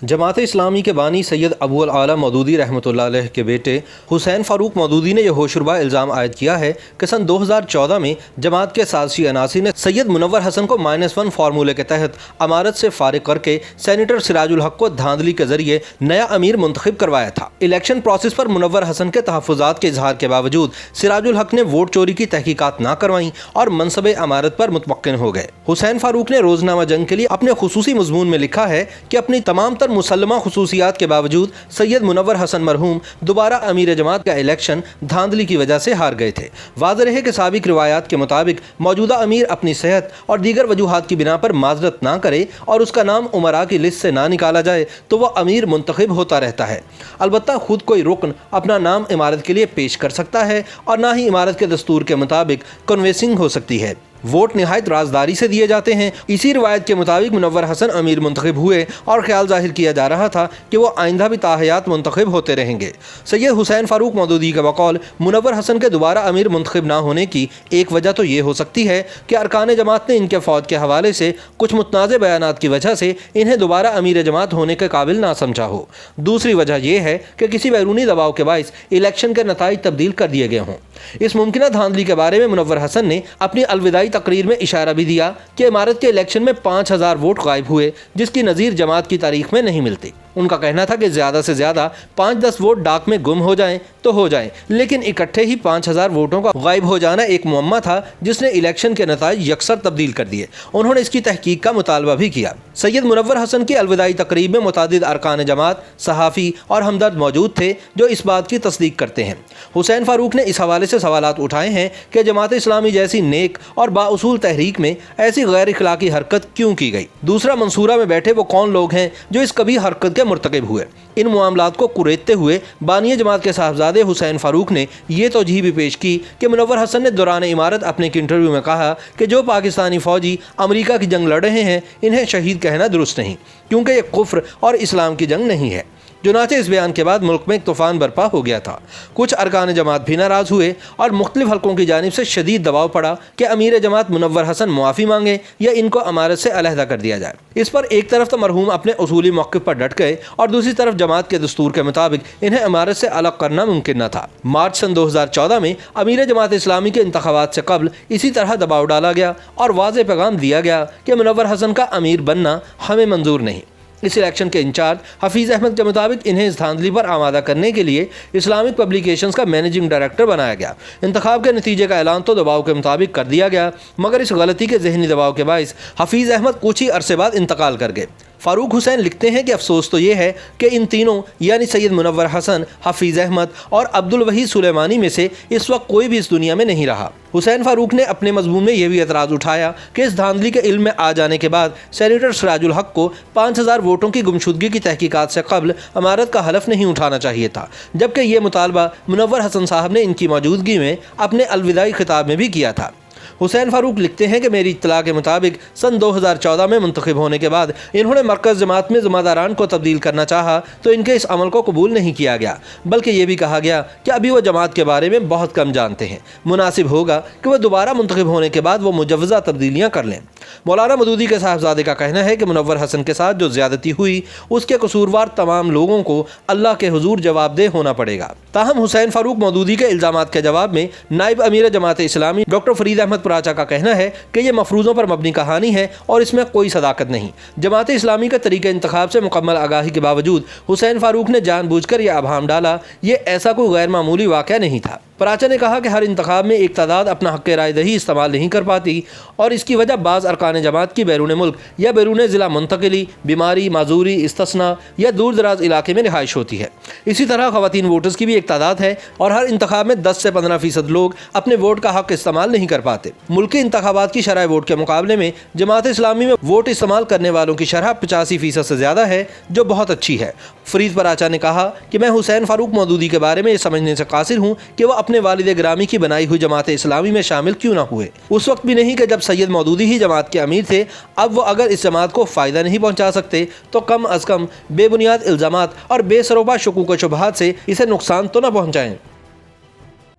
जमात इस्लामी के बानी सैयद अबू अल आला मौदूदी रहमत उल्लाह अलैह के बेटे हुसैन फ़ारूक मौदूदी ने यह होशरुबा इल्ज़ाम आयद किया है कि सन 2014 में जमात के साज़िशी अनासी ने सैयद मुनव्वर हसन को -1 फार्मूले के तहत अमारत से फ़ारिग करके सेनेटर सिराजुल हक को धांधली के ज़रिए नया अमीर मुंतखब करवाया था। इलेक्शन प्रोसेस पर मुनव्वर हसन के तहफ़्फ़ुज़ात के इजहार के बावजूद सिराजुल हक ने वोट चोरी की तहकीकात ना करवाईं और मनसब अमारत पर मुतमक्किन हो गए। हुसैन फ़ारूक ने रोज़नामा जंग के लिए अपने खुसूसी मज़मून में लिखा है कि अपनी तमाम मुसल्लमा खुसूसियात के बावजूद सैयद मुनव्वर हसन मरहूम दोबारा अमीर जमात का इलेक्शन धांधली की वजह से हार गए थे। वाज़ेह रहे कि साबिक रिवायात के मुताबिक मौजूदा अमीर अपनी सेहत और दीगर वजूहात की बिना पर माजरत ना करे और उसका नाम उमरा की लिस्ट से ना निकाला जाए तो वह अमीर मुंतखब होता रहता है। अलबत्ता खुद कोई रुकन अपना नाम इमारत के लिए पेश कर सकता है और ना ही इमारत के दस्तूर के मुताबिक कन्वेंसिंग हो सकती है। वोट निहायत राजदारी से दिए जाते हैं। इसी रिवायत के मुताबिक मुनव्वर हसन अमीर मुंतखब हुए और ख्याल जाहिर किया जा रहा था कि वो आइंदा भी ताहयात मुंतखब होते रहेंगे। सैयद हुसैन फ़ारूक मौदूदी का बकौल मुनव्वर हसन के दोबारा अमीर मुंतखब ना होने की एक वजह तो ये हो सकती है कि अरकान जमात ने इनके फ़ौज के हवाले से कुछ मुतनाज़ बयानात की वजह से इन्हें दोबारा अमीर जमात होने के काबिल ना समझा हो। दूसरी वजह यह है कि किसी बैरूनी दबाव के बाइस इलेक्शन के नताइज तब्दील कर दिए गए हों। इस मुमकिन धांधली के बारे में मुनव्वर हसन ने अपनी अलविदाई तकरीर में इशारा भी दिया कि इमारत के इलेक्शन में 5000 वोट गायब हुए, जिसकी नज़ीर जमात की तारीख में नहीं मिलती। उनका कहना था कि ज़्यादा से ज़्यादा 5-10 वोट डाक में गुम हो जाएं तो हो जाएं, लेकिन इकट्ठे ही 5000 वोटों का गायब हो जाना एक मुअम्मा था जिसने इलेक्शन के नताइज यकसर तब्दील कर दिए। उन्होंने इसकी तहकीक का मुतालबा भी किया। सैयद मुनव्वर हसन की अलविदाई तकरीब में मुतादिद अरकान जमात, सहाफ़ी और हमदर्द मौजूद थे जो इस बात की तस्दीक करते हैं। हुसैन फ़ारूक ने इस हवाले से सवालात उठाए हैं कि जमात इस्लामी जैसी नेक और बाउसूल तहरीक में ऐसी गैर इखलाकी हरकत क्यों की गई। दूसरा, मंसूरा में बैठे वो कौन लोग हैं जो इस कभी हरकत के मुर्तकिब हुए। इन मामलात को कुरेदते हुए बानिया जमात के साहबजादे हुसैन फ़ारूक ने यह तौजीह भी पेश की कि मुनव्वर हसन ने दौरान इमारत अपने एक इंटरव्यू में कहा कि जो पाकिस्तानी फ़ौजी अमरीका की जंग लड़ रहे हैं इन्हें शहीद कहना दुरुस्त नहीं, क्योंकि ये कुफ्र और इस्लाम की जंग नहीं है। चुनांचे इस बयान के बाद मुल्क में एक तूफ़ान बरपा हो गया था। कुछ अरकान जमात भी नाराज़ हुए और मुख्तलिफ हलकों की जानिब से शदीद दबाव पड़ा कि अमीर जमात मुनव्वर हसन मुआफ़ी मांगे या इनको अमारत से अलहदा कर दिया जाए। इस पर एक तरफ तो मरहूम अपने उसूली मौक़िफ़ पर डट गए और दूसरी तरफ जमात के दस्तूर के मुताबिक इन्हें अमारत से अलग करना मुमकिन न था। मार्च सन 2014 में अमीर जमात इस्लामी के इंतखाबात से कबल इसी तरह दबाव डाला गया और वाज़ेह पैगाम दिया गया कि मुनव्वर हसन का अमीर बनना हमें मंजूर नहीं। इस इलेक्शन के इंचार्ज हफीज़ अहमद के मुताबिक इन्हें इस धांधली पर आमादा करने के लिए इस्लामिक पब्लिकेशंस का मैनेजिंग डायरेक्टर बनाया गया। इंतखाब के नतीजे का ऐलान तो दबाव के मुताबिक कर दिया गया, मगर इस गलती के जहनी दबाव के बाइस हफीज़ अहमद कुछ ही अरसे बाद इंतकाल कर गए। फ़ारूक हुसैन लिखते हैं कि अफसोस तो ये है कि इन तीनों यानी सैयद मुनव्वर हसन, हफीज़ अहमद और अब्दुल वहीद सुलेमानी में से इस वक्त कोई भी इस दुनिया में नहीं रहा। हुसैन फ़ारूक ने अपने मज़मून में यह भी एतराज़ उठाया कि इस धांधली के इल्म में आ जाने के बाद सेनेटर सिराजुल हक को 5000 वोटों की गुमशुदगी की तहकीकात से कबल अमारत का हलफ नहीं उठाना चाहिए था, जबकि यह मुतालबा मुनव्वर हसन साहब ने इनकी मौजूदगी में अपने अलविदाई खिताब में भी किया था। हुसैन फ़ारूक लिखते हैं कि मेरी इत्तला के मुताबिक सन 2014 में मुंतखब होने के बाद इन्होंने मरकज़ जमात में ज़िम्मेदारान को तब्दील करना चाहा तो इनके इस अमल को कबूल नहीं किया गया, बल्कि ये भी कहा गया कि अभी वो जमात के बारे में बहुत कम जानते हैं। मुनासिब होगा कि वह दोबारा मुंतखब होने के बाद वो मुजव्वज़ा तब्दीलियाँ कर लें। मौलाना मदूदी के साहबजादे का कहना है कि मुनव्वर हसन के साथ जो ज़्यादती हुई उसके कसूरवार तमाम लोगों को अल्लाह के हुजूर जवाबदेह होना पड़ेगा। ताहम हुसैन फ़ारूक मौदूदी के इल्ज़ामात के जवाब में नायब अमीर जमात इस्लामी डॉक्टर फरीद अहमद पराचा का कहना है कि यह मफरूज़ों पर मबनी कहानी है और इसमें कोई सदाकत नहीं। जमात इस्लामी के तरीक़े इंतखाब से मुकम्मल आगाही के बावजूद हुसैन फ़ारूक ने जानबूझकर यह अभाम डाला। ये ऐसा कोई गैर मामूली वाक़या नहीं था। पराचा ने कहा कि हर इंतखाब में एक तादाद अपना हक़ राय दही इस्तेमाल नहीं कर पाती और इसकी वजह बाज़ अरकान जमात की बैरून मुल्क या बैरून ज़िला मुंतकिली, बीमारी, माजूरी, इस्तिस्ना या दूर दराज इलाके में रिहाइश होती है। इसी तरह ख़वातीन वोटर्स की भी एक तादाद है और हर इंतखाब में 10 से 15% लोग अपने वोट का हक़ इस्तेमाल नहीं कर पाते। मुल्की इंतखाबात की शरह वोट के मुकाबले में जमात इस्लामी में वोट इस्तेमाल करने वालों की शरह 85% से ज़्यादा है, जो बहुत अच्छी है। फरीद पराचा ने कहा कि मैं हुसैन फ़ारूक मौदूदी के बारे में ये समझने से कासिर हूँ कि वह अपने वालिद ग्रामी की बनाई हुई जमात इस्लामी में शामिल क्यों ना हुए। उस वक्त भी नहीं कि जब सैयद मौदूदी ही जमात के अमीर थे। अब वो अगर इस जमात को फ़ायदा नहीं पहुँचा सकते तो कम अज़ कम बेबुनियाद इल्ज़ामात और बेसरोबा शुकूक व शुबहात से इसे नुकसान तो न पहुँचाएँ।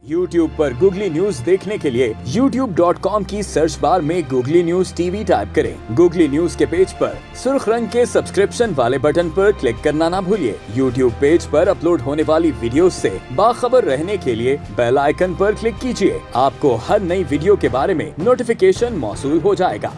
YouTube पर गूगली न्यूज देखने के लिए youtube.com की सर्च बार में गूगली न्यूज टीवी टाइप करें। गूगली न्यूज के पेज पर सुर्ख रंग के सब्सक्रिप्शन वाले बटन पर क्लिक करना ना भूलिए। YouTube पेज पर अपलोड होने वाली वीडियो से बाखबर रहने के लिए बेल आइकन पर क्लिक कीजिए। आपको हर नई वीडियो के बारे में नोटिफिकेशन मौसूल हो जाएगा।